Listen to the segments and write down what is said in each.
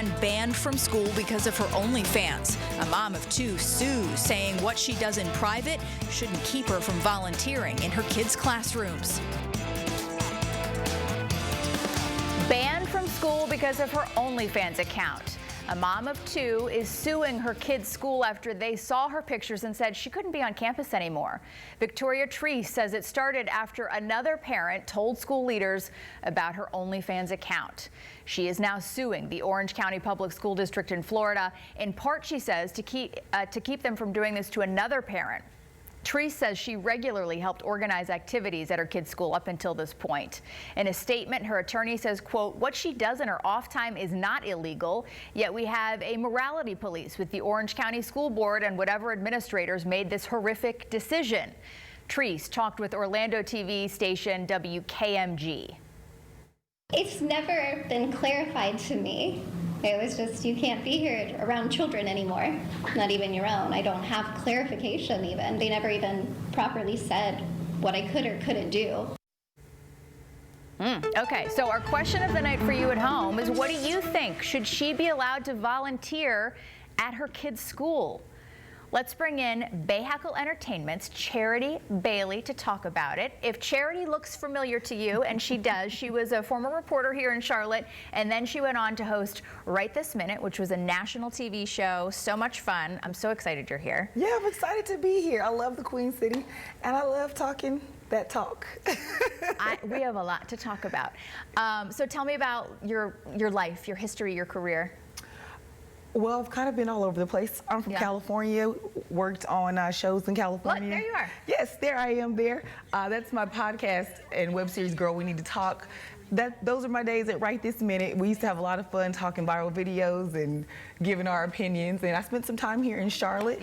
man banned from school because of her OnlyFans. A mom of two sues, saying what she does in private shouldn't keep her from volunteering in her kids' classrooms. Banned from school because of her OnlyFans account. A mom of two is suing her kids' school after they saw her pictures and said she couldn't be on campus anymore. Victoria-Triece says it started after another parent told school leaders about her OnlyFans account. She is now suing the Orange County Public School District in Florida. In part, she says, to keep them from doing this to another parent. Triece says she regularly helped organize activities at her kids' school up until this point. In a statement, her attorney says, quote, what she does in her off time is not illegal, yet we have a morality police with the Orange County School Board and whatever administrators made this horrific decision. Triece talked with Orlando TV station WKMG. It's never been clarified to me. It was just, you can't be here around children anymore, not even your own. I don't have clarification even. They never even properly said what I could or couldn't do. Okay, so our question of the night for you at home is, what do you think? Should she be allowed to volunteer at her kid's school? Let's bring in Bayhackle Entertainment's Charity Bailey to talk about it. If Charity looks familiar to you, and she does, she was a former reporter here in Charlotte, and then she went on to host Right This Minute, which was a national TV show. So much fun. I'm so excited you're here. Yeah, I'm excited to be here. I love the Queen City, and I love talking that talk. We have a lot to talk about. So tell me about your life, your history, your career. Well, I've kind of been all over the place. I'm from California, worked on shows in California. Look, there you are. Yes, there I am there. That's my podcast and web series, Girl, We Need to Talk. Those are my days at Right This Minute. We used to have a lot of fun talking viral videos and giving our opinions. And I spent some time here in Charlotte,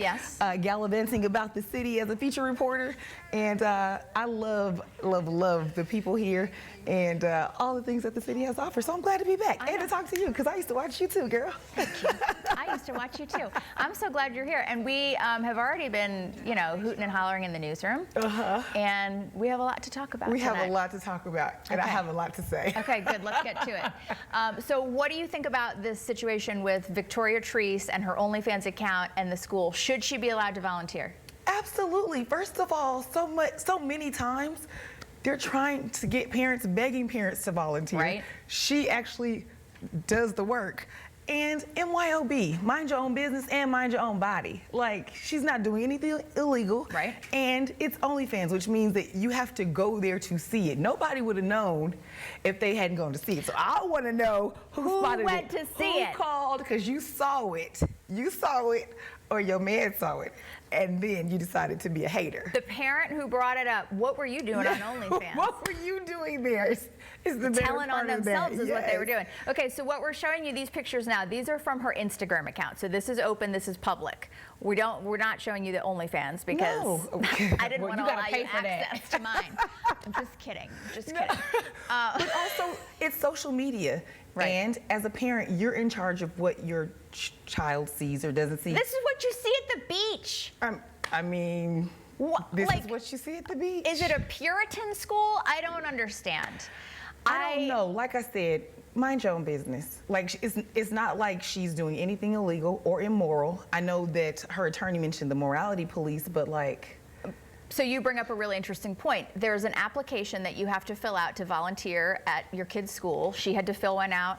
gallivanting about the city as a feature reporter. And I love the people here and all the things that the city has to offer. So I'm glad to be back and to talk to you, because I used to watch you too, girl. Thank you. I used to watch you too. I'm so glad you're here. And we have already been, hooting and hollering in the newsroom. And we have a lot to talk about tonight. Have a lot to talk about, and I have a lot to say. Okay, good. Let's get to it. So what do you think about this situation with Victoria-Triece and her OnlyFans account and the school? Should she be allowed to volunteer? Absolutely. First of all, so many times they're trying to get parents, begging parents to volunteer. Right. She actually does the work. And MYOB, mind your own business and mind your own body. Like, she's not doing anything illegal. Right. And it's OnlyFans, which means that you have to go there to see it. Nobody would have known if they hadn't gone to see it. So I want to know who spotted it. went to see it? Who called, because you saw it. You saw it, or your man saw it. And then you decided to be a hater. The parent who brought it up, what were you doing on OnlyFans? What were you doing there? Is the telling on themselves is what they were doing. Okay, so what we're showing you, these pictures now, these are from her Instagram account. So this is open, this is public. We're not showing you the OnlyFans because I didn't want to allow you access to mine. I'm just kidding. Just kidding. But also, it's social media. Right. And as a parent, you're in charge of what your child sees or doesn't see. This is what you see at the beach. I mean, this is what you see at the beach. Is it a Puritan school? I don't understand. I don't know. Like I said, mind your own business. Like, it's not like she's doing anything illegal or immoral. I know that her attorney mentioned the morality police, but like... So you bring up a really interesting point. There's an application that you have to fill out to volunteer at your kid's school. She had to fill one out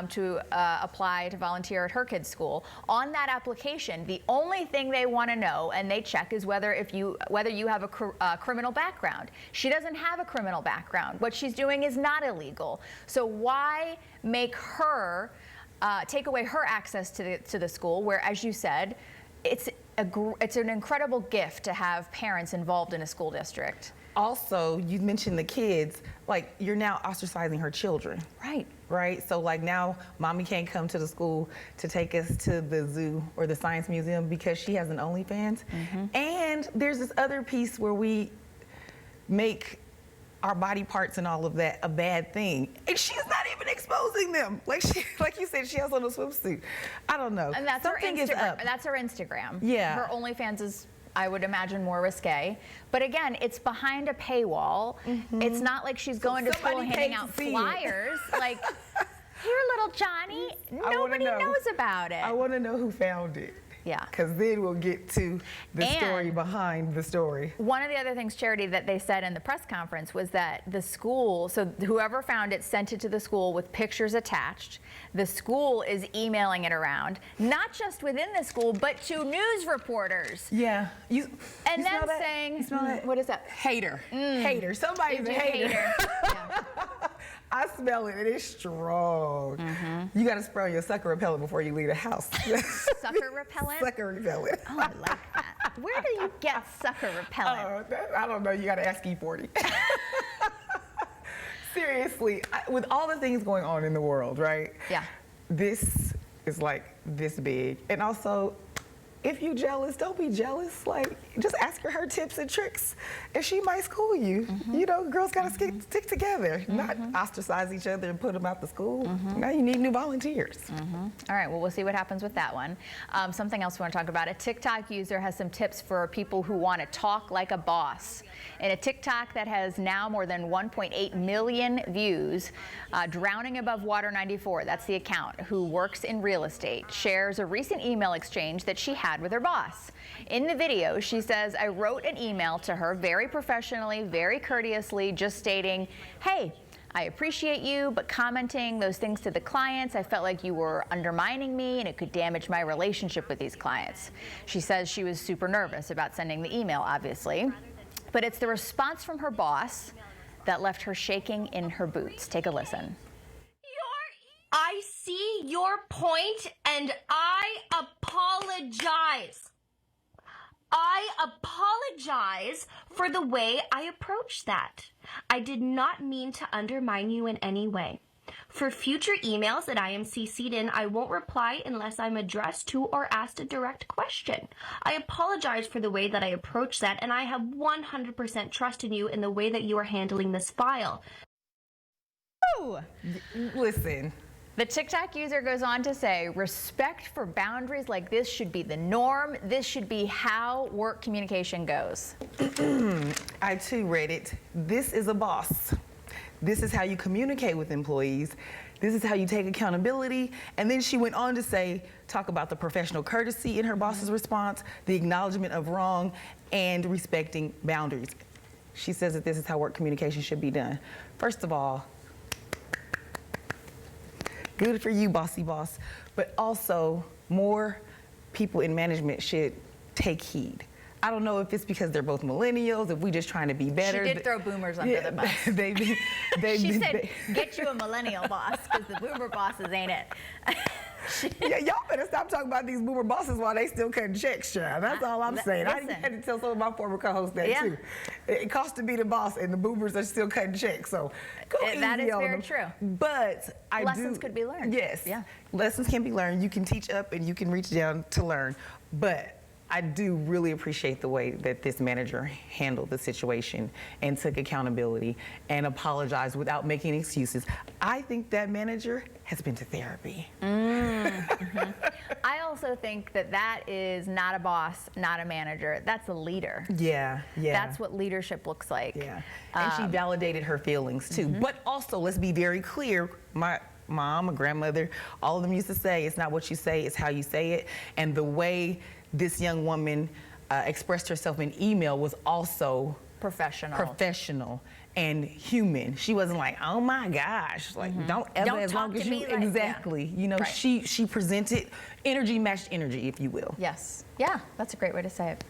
to apply to volunteer at her kid's school. On that application, the only thing they want to know and they check is whether you have a criminal background. She doesn't have a criminal background. What she's doing is not illegal. So why make her take away her access to the school, where, as you said, it's an incredible gift to have parents involved in a school district. Also, you mentioned the kids, like, you're now ostracizing her children. Right. Right? So, like, now mommy can't come to the school to take us to the zoo or the science museum because she has an OnlyFans. And there's this other piece where we make our body parts and all of that a bad thing, and she's not even exposing them. Like you said, she has on a swimsuit. I don't know. And that's something her Instagram. is up. That's her Instagram. Yeah. Her OnlyFans is, I would imagine, more risque. But again, it's behind a paywall. It's not like she's going to school and handing out flyers. Like, Here, little Johnny. Nobody knows about it. I want to know who found it. Yeah. Because then we'll get to the story behind the story. One of the other things, Charity, that they said in the press conference was that the school, so whoever found it sent it to the school with pictures attached. The school is emailing it around, not just within the school, but to news reporters. Yeah. And then saying, you smell that? What is that? Hater. Hater. Somebody's a hater. Yeah. I smell it, and it's strong. You got to spray your sucker repellent before you leave the house. Sucker repellent? Sucker repellent. Oh, I like that. Where do you get sucker repellent? I don't know. You got to ask E40. Seriously, with all the things going on in the world, right? Yeah. This is like this big. And also, if you jealous, don't be jealous. Like, just ask her tips and tricks, and she might school you. You know, girls gotta stick together, not ostracize each other and put them out the school. Now you need new volunteers. All right, well, we'll see what happens with that one. Something else we want to talk about. A TikTok user has some tips for people who want to talk like a boss. In a TikTok that has now more than 1.8 million views, Drowning Above Water 94, that's the account, who works in real estate, shares a recent email exchange that she had with her boss. In the video, she says, I wrote an email to her very professionally, very courteously, just stating, hey, I appreciate you, but commenting those things to the clients, I felt like you were undermining me and it could damage my relationship with these clients. She says she was super nervous about sending the email, obviously, but it's the response from her boss that left her shaking in her boots. Take a listen. I see your point and I apologize. I apologize for the way I approached that. I did not mean to undermine you in any way. For future emails that I am CC'd in, I won't reply unless I'm addressed to or asked a direct question. I apologize for the way that I approached that, and I have 100% trust in you in the way that you are handling this file. Ooh. Listen. The TikTok user goes on to say, respect for boundaries like this should be the norm. This should be how work communication goes. I too read it. This is a boss. This is how you communicate with employees. This is how you take accountability. And then she went on to say, talk about the professional courtesy in her boss's response, the acknowledgement of wrong, and respecting boundaries. She says that this is how work communication should be done. First of all, good for you, bossy boss. But also, more people in management should take heed. I don't know if it's because they're both millennials, if we just trying to be better. She did throw boomers under the bus. She said, get you a millennial boss, because the boomer bosses ain't it. Yeah, y'all better stop talking about these boomer bosses while they still cutting checks, child. That's all I'm saying. Listen. I had to tell some of my former co-hosts that too. It costs to be the boss, and the boomers are still cutting checks. So go easy that is on very them. true. But Lessons could be learned. Yes. Yeah. Lessons can be learned. You can teach up, and you can reach down to learn. But I do really appreciate the way that this manager handled the situation and took accountability and apologized without making excuses. I think that manager has been to therapy. I also think that that is not a boss, not a manager. That's a leader. Yeah. That's what leadership looks like. Yeah. And she validated her feelings too. But also, let's be very clear, my mom, my grandmother, all of them used to say, it's not what you say, it's how you say it. And the way this young woman expressed herself in email was also professional and human. She wasn't like, oh my gosh, like don't ever, Don't as long talk as to you, me like exactly. You know, Right. she presented energy matched energy, if you will. Yes. Yeah, that's a great way to say it.